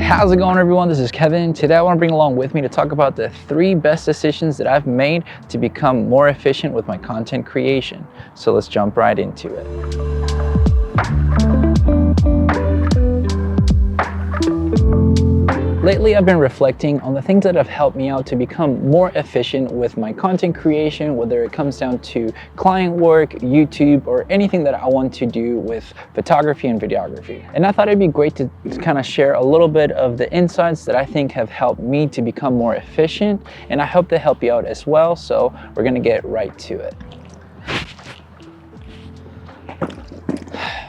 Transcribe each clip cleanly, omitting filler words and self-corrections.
How's it going, everyone? This is Kevin. Today I want to bring along with me to talk about the 3 best decisions that I've made to become more efficient with my content creation. So let's jump right into it. Lately, I've been reflecting on the things that have helped me out to become more efficient with my content creation, whether it comes down to client work, YouTube, or anything that I want to do with photography and videography. And I thought it'd be great to kind of share a little bit of the insights that I think have helped me to become more efficient, and I hope to help you out as well. So we're gonna get right to it.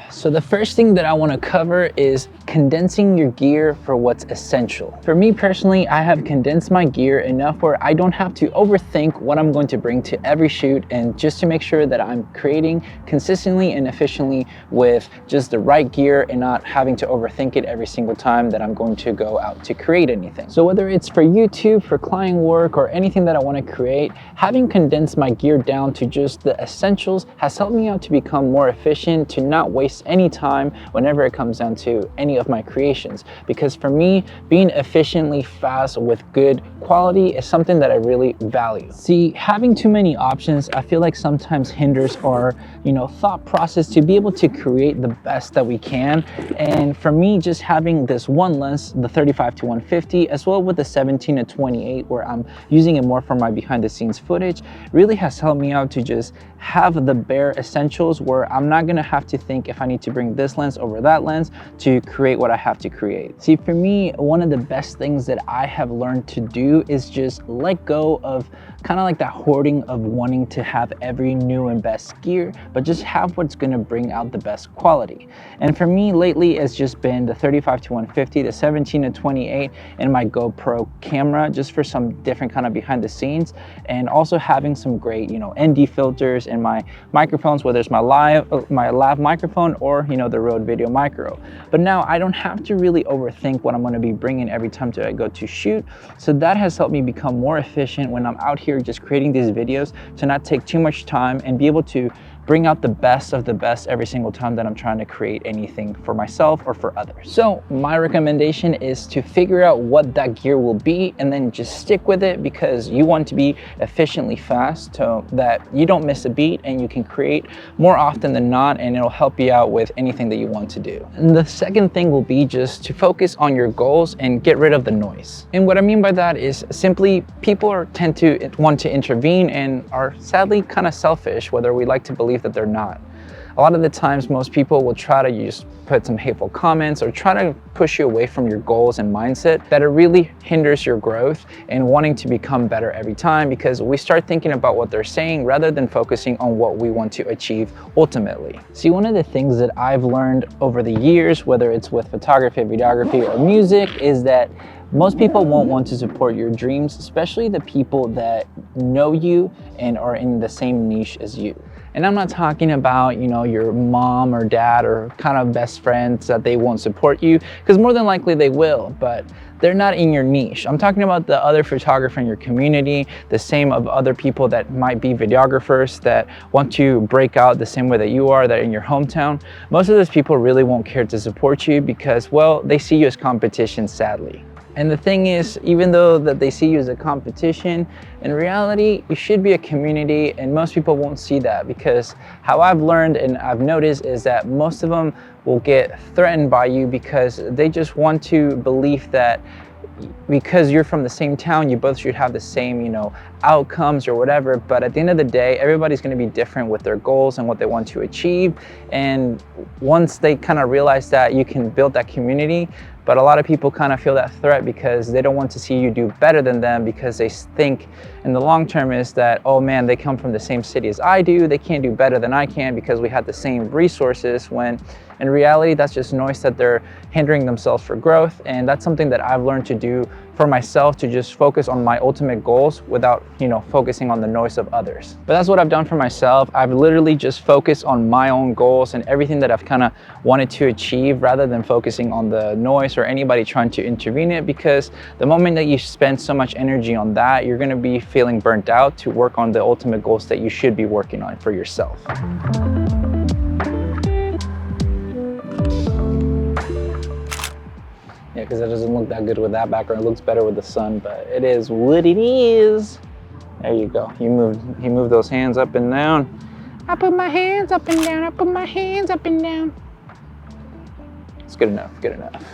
So the first thing that I want to cover is condensing your gear for what's essential. For me personally, I have condensed my gear enough where I don't have to overthink what I'm going to bring to every shoot, and just to make sure that I'm creating consistently and efficiently with just the right gear and not having to overthink it every single time that I'm going to go out to create anything. So whether it's for YouTube, for client work, or anything that I want to create, having condensed my gear down to just the essentials has helped me out to become more efficient, to not waste any time whenever it comes down to any of my creations. Because for me, being efficiently fast with good quality is something that I really value. See, having too many options, I feel like sometimes hinders our, thought process to be able to create the best that we can. And for me, just having this one lens, the 35-150, as well with the 17-28, where I'm using it more for my behind the scenes footage, really has helped me out to just have the bare essentials where I'm not gonna have to think if I need to bring this lens over that lens to create what I have to create. See, for me, one of the best things that I have learned to do is just let go of kind of like that hoarding of wanting to have every new and best gear, but just have what's gonna bring out the best quality. And for me lately, it's just been the 35-150, the 17-28, and my GoPro camera, just for some different kind of behind the scenes, and also having some great, ND filters and my microphones, whether it's my lav microphone or the Rode Video Micro. But now I don't have to really overthink what I'm going to be bringing every time I go to shoot. So that has helped me become more efficient when I'm out here just creating these videos, to not take too much time and be able to bring out the best of the best every single time that I'm trying to create anything for myself or for others. So my recommendation is to figure out what that gear will be and then just stick with it, because you want to be efficiently fast so that you don't miss a beat and you can create more often than not, and it'll help you out with anything that you want to do. And the second thing will be just to focus on your goals and get rid of the noise. And what I mean by that is simply people tend to want to intervene and are sadly kind of selfish, whether we like to believe that they're not. A lot of the times, most people will try to just put some hateful comments or try to push you away from your goals and mindset, that it really hinders your growth and wanting to become better every time, because we start thinking about what they're saying rather than focusing on what we want to achieve ultimately. See, one of the things that I've learned over the years, whether it's with photography, videography, or music, is that most people won't want to support your dreams, especially the people that know you and are in the same niche as you. And I'm not talking about, your mom or dad or kind of best friends that they won't support you, because more than likely they will, but they're not in your niche. I'm talking about the other photographer in your community, the same of other people that might be videographers that want to break out the same way that you are, that in your hometown. Most of those people really won't care to support you because, well, they see you as competition, sadly. And the thing is, even though that they see you as a competition, in reality, you should be a community, and most people won't see that, because how I've learned and I've noticed is that most of them will get threatened by you because they just want to believe that because you're from the same town, you both should have the same, outcomes or whatever. But at the end of the day, everybody's going to be different with their goals and what they want to achieve. And once they kind of realize that, you can build that community. But a lot of people kind of feel that threat because they don't want to see you do better than them, because they think in the long term is that, oh man, they come from the same city as I do, they can't do better than I can because we had the same resources, when in reality, that's just noise that they're hindering themselves for growth. And that's something that I've learned to do for myself, to just focus on my ultimate goals without, focusing on the noise of others. But that's what I've done for myself. I've literally just focused on my own goals and everything that I've kind of wanted to achieve, rather than focusing on the noise or anybody trying to intervene it, because the moment that you spend so much energy on that, you're going to be feeling burnt out to work on the ultimate goals that you should be working on for yourself. Yeah, because it doesn't look that good with that background. It looks better with the sun, but it is what it is. There you go. He moved those hands up and down. I put my hands up and down. I put my hands up and down. It's good enough, good enough.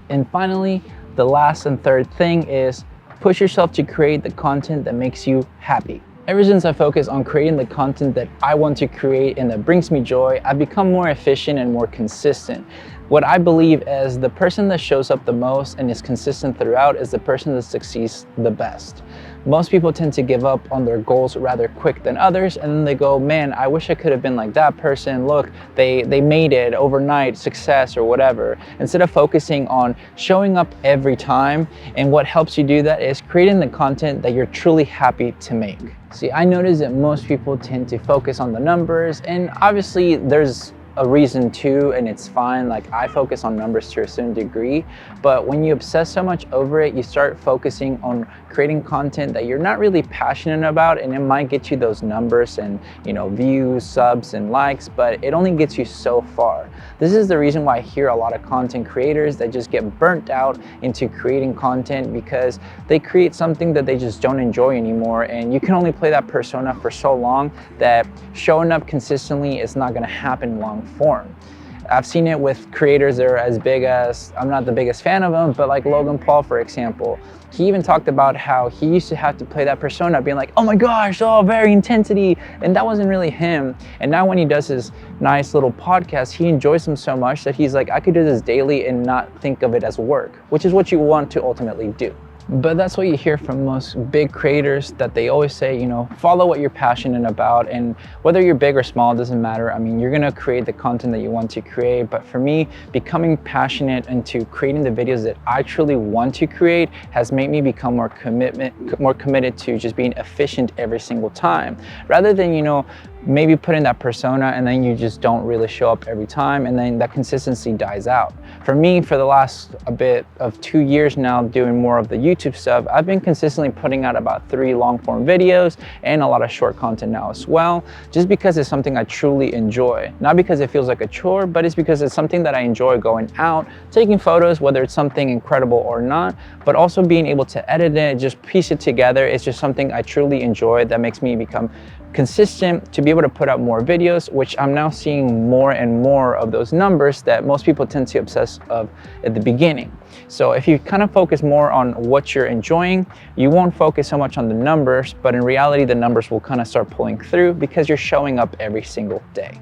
And finally, the last and third thing is push yourself to create the content that makes you happy. Ever since I focused on creating the content that I want to create and that brings me joy, I've become more efficient and more consistent. What I believe is the person that shows up the most and is consistent throughout is the person that succeeds the best. Most people tend to give up on their goals rather quick than others, and then they go, man, I wish I could have been like that person. Look, they made it overnight, success or whatever. Instead of focusing on showing up every time, and what helps you do that is creating the content that you're truly happy to make. See, I notice that most people tend to focus on the numbers, and obviously there's a reason too, and it's fine. Like, I focus on numbers to a certain degree, but when you obsess so much over it, you start focusing on creating content that you're not really passionate about, and it might get you those numbers and, you know, views, subs and likes, but it only gets you so far. This is the reason why I hear a lot of content creators that just get burnt out into creating content because they create something that they just don't enjoy anymore, and you can only play that persona for so long that showing up consistently is not going to happen long form. I've seen it with creators that are as big as, I'm not the biggest fan of them, but like Logan Paul, for example. He even talked about how he used to have to play that persona, being like, oh my gosh, oh, very intensity. And that wasn't really him. And now when he does his nice little podcast, he enjoys them so much that he's like, I could do this daily and not think of it as work, which is what you want to ultimately do. But that's what you hear from most big creators, that they always say, you know, follow what you're passionate about, and whether you're big or small, it doesn't matter. I mean, you're gonna create the content that you want to create. But for me, becoming passionate into creating the videos that I truly want to create has made me become more committed to just being efficient every single time, rather than, you know, maybe put in that persona and then you just don't really show up every time, and then that consistency dies out. For me, for the last a bit of 2 years now doing more of the YouTube stuff, I've been consistently putting out about 3 long form videos and a lot of short content now as well, just because it's something I truly enjoy. Not because it feels like a chore, but it's because it's something that I enjoy going out, taking photos, whether it's something incredible or not, but also being able to edit it, just piece it together. It's just something I truly enjoy that makes me become consistent to be able to put out more videos, which I'm now seeing more and more of those numbers that most people tend to obsess of at the beginning. So if you kind of focus more on what you're enjoying, you won't focus so much on the numbers, but in reality, the numbers will kind of start pulling through because you're showing up every single day.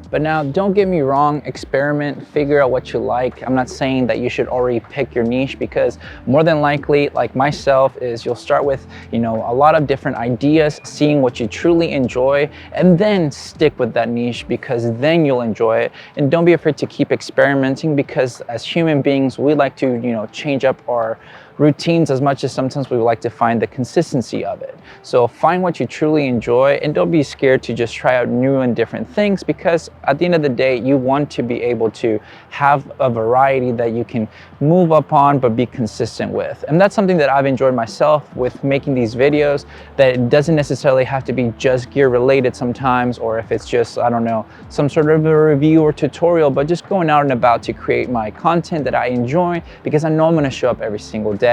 But now, don't get me wrong, experiment, figure out what you like. I'm not saying that you should already pick your niche, because more than likely, like myself, is you'll start with, you know, a lot of different ideas, seeing what you truly enjoy, and then stick with that niche, because then you'll enjoy it. And don't be afraid to keep experimenting, because as human beings, we like to, you know, change up our routines as much as sometimes we would like to find the consistency of it. So find what you truly enjoy, and don't be scared to just try out new and different things, because at the end of the day, you want to be able to have a variety that you can move up on but be consistent with. And that's something that I've enjoyed myself with making these videos, that it doesn't necessarily have to be just gear related sometimes, or if it's just, I don't know, some sort of a review or tutorial, but just going out and about to create my content that I enjoy, because I know I'm going to show up every single day.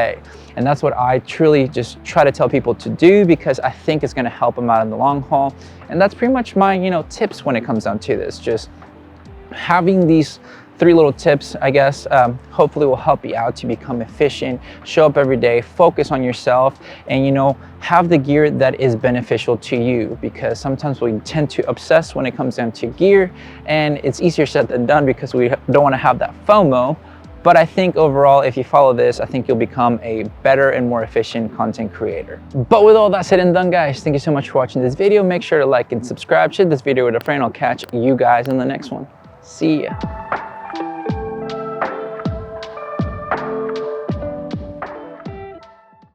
And that's what I truly just try to tell people to do, because I think it's going to help them out in the long haul. And that's pretty much my, you know, tips when it comes down to this. Just having these 3 little tips, I guess, hopefully will help you out to become efficient, show up every day, focus on yourself, and, you know, have the gear that is beneficial to you, because sometimes we tend to obsess when it comes down to gear, and it's easier said than done because we don't want to have that FOMO. But I think overall, if you follow this, I think you'll become a better and more efficient content creator. But with all that said and done, guys, thank you so much for watching this video. Make sure to like and subscribe, share this video with a friend. I'll catch you guys in the next one. See ya.